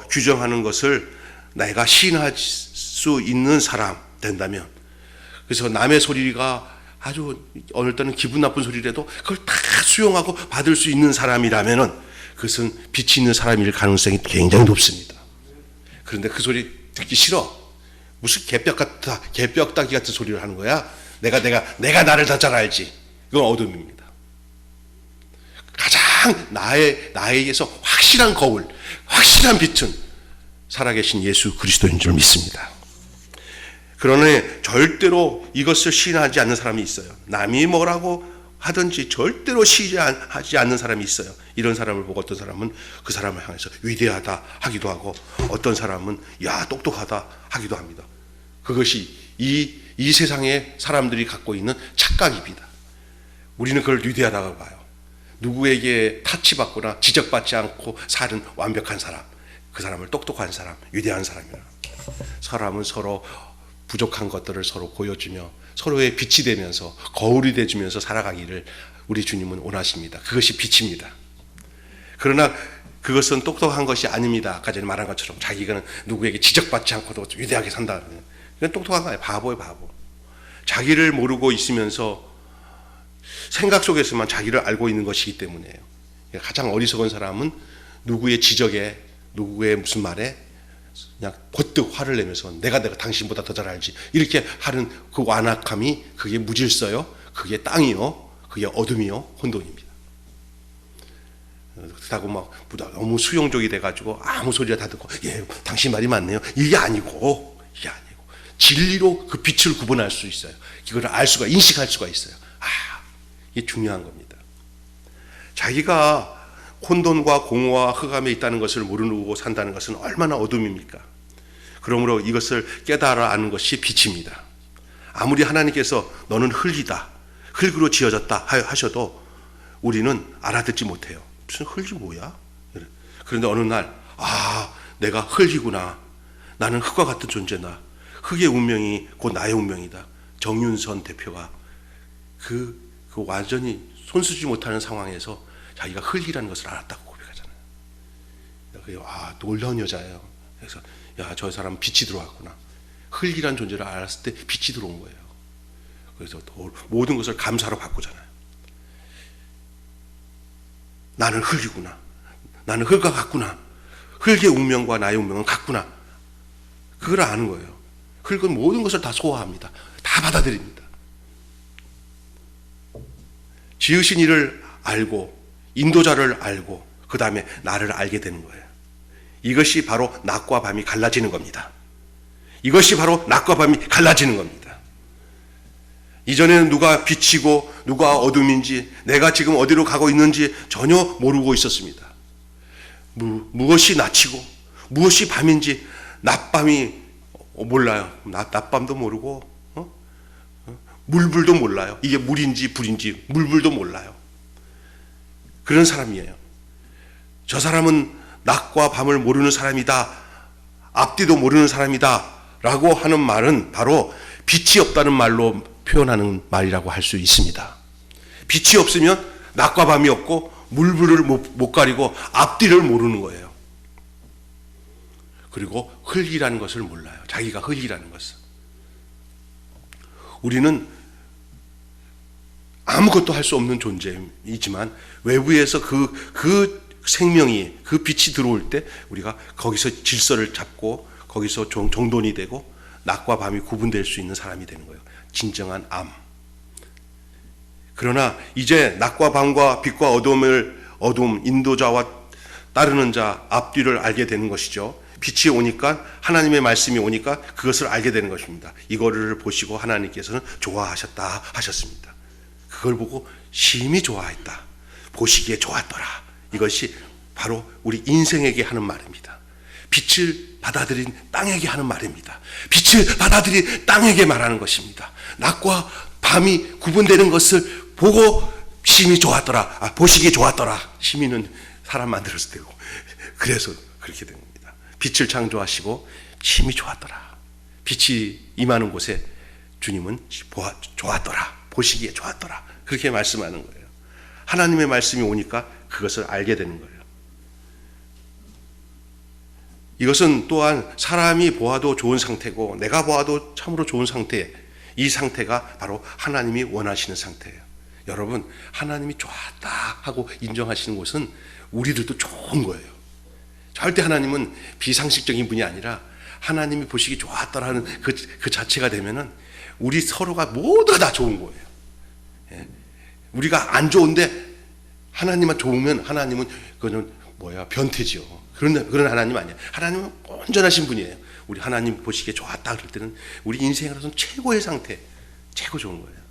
규정하는 것을 내가 시인할 수 있는 사람 된다면, 그래서 남의 소리가 아주 어느 때는 기분 나쁜 소리라도 그걸 다 수용하고 받을 수 있는 사람이라면은 그것은 빛이 있는 사람일 가능성이 굉장히 높습니다. 그런데 그 소리 듣기 싫어. 무슨 개벽다기 같은 소리를 하는 거야. 내가 나를 더 잘 알지. 이건 어둠입니다. 가장 나에게서 확실한 거울, 확실한 빛은 살아계신 예수 그리스도인 줄 믿습니다. 그러나 절대로 이것을 시인하지 않는 사람이 있어요. 남이 뭐라고 하든지 절대로 시인하지 않는 사람이 있어요. 이런 사람을 보고 어떤 사람은 그 사람을 향해서 위대하다 하기도 하고 어떤 사람은 똑똑하다 하기도 합니다. 그것이 이 세상의 사람들이 갖고 있는 착각입니다. 우리는 그걸 위대하다고 봐요. 누구에게 타치받거나 지적받지 않고 사는 완벽한 사람, 그 사람을 똑똑한 사람, 위대한 사람이라. 사람은 서로 부족한 것들을 서로 보여주며 서로의 빛이 되면서 거울이 되주면서 살아가기를 우리 주님은 원하십니다. 그것이 빛입니다. 그러나 그것은 똑똑한 것이 아닙니다. 아까 전에 말한 것처럼 자기가 누구에게 지적받지 않고도 위대하게 산다. 그건 똑똑한 거예요. 바보예요, 바보. 자기를 모르고 있으면서 생각 속에서만 자기를 알고 있는 것이기 때문이에요. 가장 어리석은 사람은 누구의 지적에, 누구의 무슨 말에 그냥 버뜩 화를 내면서 내가 당신보다 더 잘 알지 이렇게 하는 그 완악함이 그게 무질서요, 그게 땅이요, 그게 어둠이요, 혼돈입니다. 그렇다고 막 너무 수용적이 돼가지고 아무 소리나 다 듣고 당신 말이 맞네요 이게 아니고 진리로 그 빛을 구분할 수 있어요. 이걸 알 수가, 인식할 수가 있어요. 이게 중요한 겁니다. 자기가 혼돈과 공허와 흑암에 있다는 것을 모르고 산다는 것은 얼마나 어둠입니까? 그러므로 이것을 깨달아 아는 것이 빛입니다. 아무리 하나님께서 너는 흙이다, 흙으로 지어졌다 하셔도 우리는 알아듣지 못해요. 무슨 흙이 뭐야? 그런데 어느 날 내가 흙이구나, 나는 흙과 같은 존재다, 흙의 운명이 곧 나의 운명이다. 정윤선 대표가 그 완전히 손쓰지 못하는 상황에서 자기가 흙이라는 것을 알았다고 고백하잖아요. 놀라운 여자예요. 그래서 저 사람은 빛이 들어왔구나. 흙이라는 존재를 알았을 때 빛이 들어온 거예요. 그래서 모든 것을 감사로 바꾸잖아요. 나는 흙이구나. 나는 흙과 같구나. 흙의 운명과 나의 운명은 같구나. 그걸 아는 거예요. 흙은 모든 것을 다 소화합니다. 다 받아들입니다. 지으신 이를 알고 인도자를 알고 그 다음에 나를 알게 되는 거예요. 이것이 바로 낮과 밤이 갈라지는 겁니다. 이것이 바로 낮과 밤이 갈라지는 겁니다. 이전에는 누가 빛이고 누가 어둠인지, 내가 지금 어디로 가고 있는지 전혀 모르고 있었습니다. 무엇이 낮이고 무엇이 밤인지, 낮밤이 몰라요. 낮밤도 모르고 물불도 몰라요. 이게 물인지 불인지 물불도 몰라요. 그런 사람이에요. 저 사람은 낮과 밤을 모르는 사람이다, 앞뒤도 모르는 사람이다 라고 하는 말은 바로 빛이 없다는 말로 표현하는 말이라고 할 수 있습니다. 빛이 없으면 낮과 밤이 없고 물불을 못 가리고 앞뒤를 모르는 거예요. 그리고 흙이라는 것을 몰라요. 자기가 흙이라는 것을. 우리는 아무것도 할 수 없는 존재이지만 외부에서 그 생명이, 그 빛이 들어올 때 우리가 거기서 질서를 잡고 거기서 정돈이 되고 낮과 밤이 구분될 수 있는 사람이 되는 거예요. 진정한 암. 그러나 이제 낮과 밤과 빛과 어둠, 인도자와 따르는 자, 앞뒤를 알게 되는 것이죠. 빛이 오니까, 하나님의 말씀이 오니까 그것을 알게 되는 것입니다. 이거를 보시고 하나님께서는 좋아하셨다 하셨습니다. 그걸 보고 심히 좋아했다, 보시기에 좋았더라. 이것이 바로 우리 인생에게 하는 말입니다. 빛을 받아들인 땅에게 하는 말입니다. 빛을 받아들인 땅에게 말하는 것입니다. 낮과 밤이 구분되는 것을 보고 심히 좋았더라. 보시기에 좋았더라. 심히는 사람 만들었을 때고, 그래서 그렇게 된 겁니다. 빛을 창조하시고 심히 좋았더라. 빛이 임하는 곳에 주님은 좋았더라. 보시기에 좋았더라. 그렇게 말씀하는 거예요. 하나님의 말씀이 오니까 그것을 알게 되는 거예요. 이것은 또한 사람이 보아도 좋은 상태고 내가 보아도 참으로 좋은 상태, 이 상태가 바로 하나님이 원하시는 상태예요. 여러분, 하나님이 좋았다 하고 인정하시는 것은 우리들도 좋은 거예요. 절대 하나님은 비상식적인 분이 아니라 하나님이 보시기 좋았다라는 그 자체가 되면은 우리 서로가 모두가 다 좋은 거예요. 예. 우리가 안 좋은데 하나님만 좋으면 하나님은 그거는 변태지요. 그런 하나님 아니에요. 하나님은 온전하신 분이에요. 우리 하나님 보시기에 좋았다 그럴 때는 우리 인생으로서는 최고의 상태, 최고 좋은 거예요.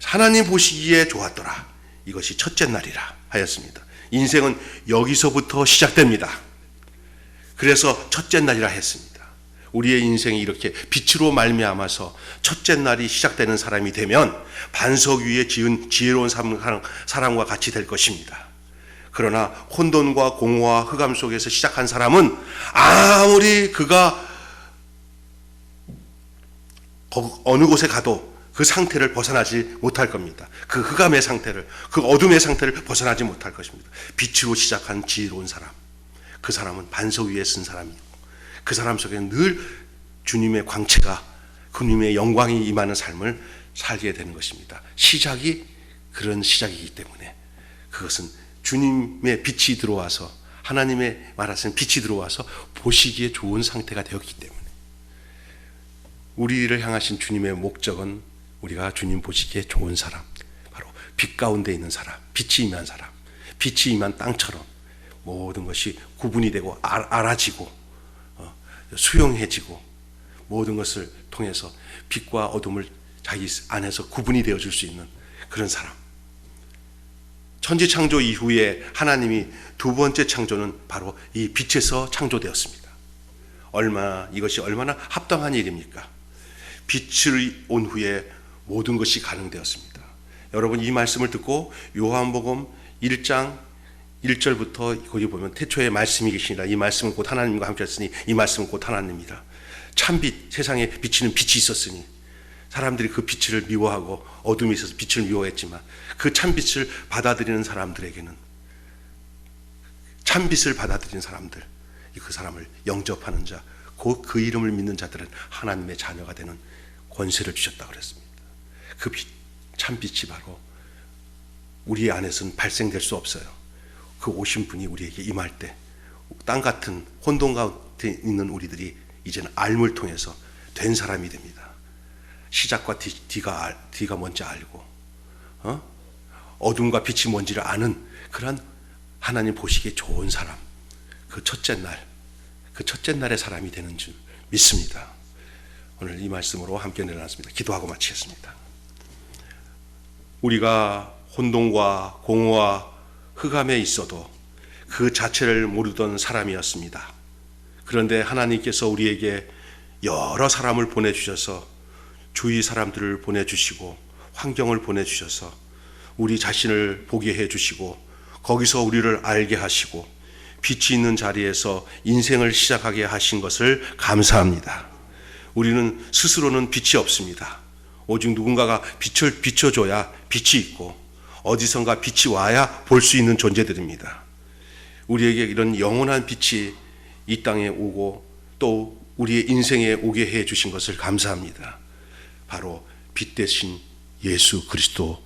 하나님 보시기에 좋았더라. 이것이 첫째 날이라 하였습니다. 인생은 여기서부터 시작됩니다. 그래서 첫째 날이라 했습니다. 우리의 인생이 이렇게 빛으로 말미암아서 첫째 날이 시작되는 사람이 되면 반석 위에 지은 지혜로운 사람과 같이 될 것입니다. 그러나 혼돈과 공허와 흑암 속에서 시작한 사람은 아무리 그가 어느 곳에 가도 그 상태를 벗어나지 못할 겁니다. 그 흑암의 상태를, 그 어둠의 상태를 벗어나지 못할 것입니다. 빛으로 시작한 지혜로운 사람, 그 사람은 반석 위에 쓴 사람이고 그 사람 속에는 늘 주님의 광채가, 주님의 영광이 임하는 삶을 살게 되는 것입니다. 시작이 그런 시작이기 때문에 그것은 주님의 빛이 들어와서, 하나님의 말하신 빛이 들어와서 보시기에 좋은 상태가 되었기 때문에 우리를 향하신 주님의 목적은 우리가 주님 보시기에 좋은 사람, 바로 빛 가운데 있는 사람, 빛이 임한 사람, 빛이 임한 땅처럼 모든 것이 구분이 되고 알아지고 수용해지고 모든 것을 통해서 빛과 어둠을 자기 안에서 구분이 되어줄 수 있는 그런 사람. 천지 창조 이후에 하나님이 두 번째 창조는 바로 이 빛에서 창조되었습니다. 이것이 얼마나 합당한 일입니까? 빛을 온 후에 모든 것이 가능되었습니다. 여러분, 이 말씀을 듣고 요한복음 1장 1절부터 거기 보면 태초에 말씀이 계시니라. 이 말씀은 곧 하나님과 함께 하셨으니 이 말씀은 곧 하나님이라. 참빛, 세상에 비치는 빛이 있었으니 사람들이 그 빛을 미워하고 어둠이 있어서 빛을 미워했지만 그 참빛을 받아들이는 사람들에게는, 참빛을 받아들이는 사람들, 그 사람을 영접하는 자, 곧 그 이름을 믿는 자들은 하나님의 자녀가 되는 권세를 주셨다고 그랬습니다. 그 빛, 참빛이 바로 우리 안에서는 발생될 수 없어요. 그 오신 분이 우리에게 임할 때 땅 같은 혼돈 가운데 있는 우리들이 이제는 알물 통해서 된 사람이 됩니다. 시작과 뒤가 뭔지 알고 어둠과 빛이 뭔지를 아는 그런 하나님 보시기에 좋은 사람, 그 첫째 날의 사람이 되는 줄 믿습니다. 오늘 이 말씀으로 함께 내려놨습니다. 기도하고 마치겠습니다. 우리가 혼돈과 공허와 흑암에 있어도 그 자체를 모르던 사람이었습니다. 그런데 하나님께서 우리에게 여러 사람을 보내주셔서 주위 사람들을 보내주시고 환경을 보내주셔서 우리 자신을 보게 해주시고 거기서 우리를 알게 하시고 빛이 있는 자리에서 인생을 시작하게 하신 것을 감사합니다. 우리는 스스로는 빛이 없습니다. 오직 누군가가 빛을 비춰줘야 빛이 있고 어디선가 빛이 와야 볼 수 있는 존재들입니다. 우리에게 이런 영원한 빛이 이 땅에 오고 또 우리의 인생에 오게 해 주신 것을 감사합니다. 바로 빛 대신 예수 그리스도,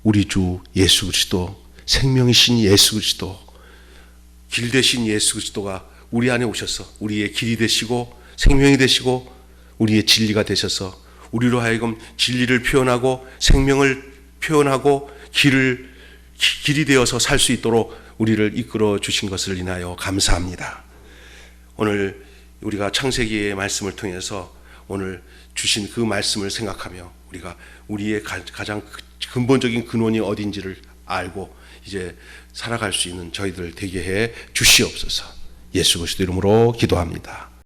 우리 주 예수 그리스도, 생명이신 예수 그리스도, 길 대신 예수 그리스도가 우리 안에 오셔서 우리의 길이 되시고 생명이 되시고 우리의 진리가 되셔서 우리로 하여금 진리를 표현하고 생명을 표현하고 길이 되어서 살 수 있도록 우리를 이끌어 주신 것을 인하여 감사합니다. 오늘 우리가 창세기의 말씀을 통해서 오늘 주신 그 말씀을 생각하며 우리가 우리의 가장 근본적인 근원이 어딘지를 알고 이제 살아갈 수 있는 저희들 되게 해 주시옵소서. 예수 그리스도 이름으로 기도합니다.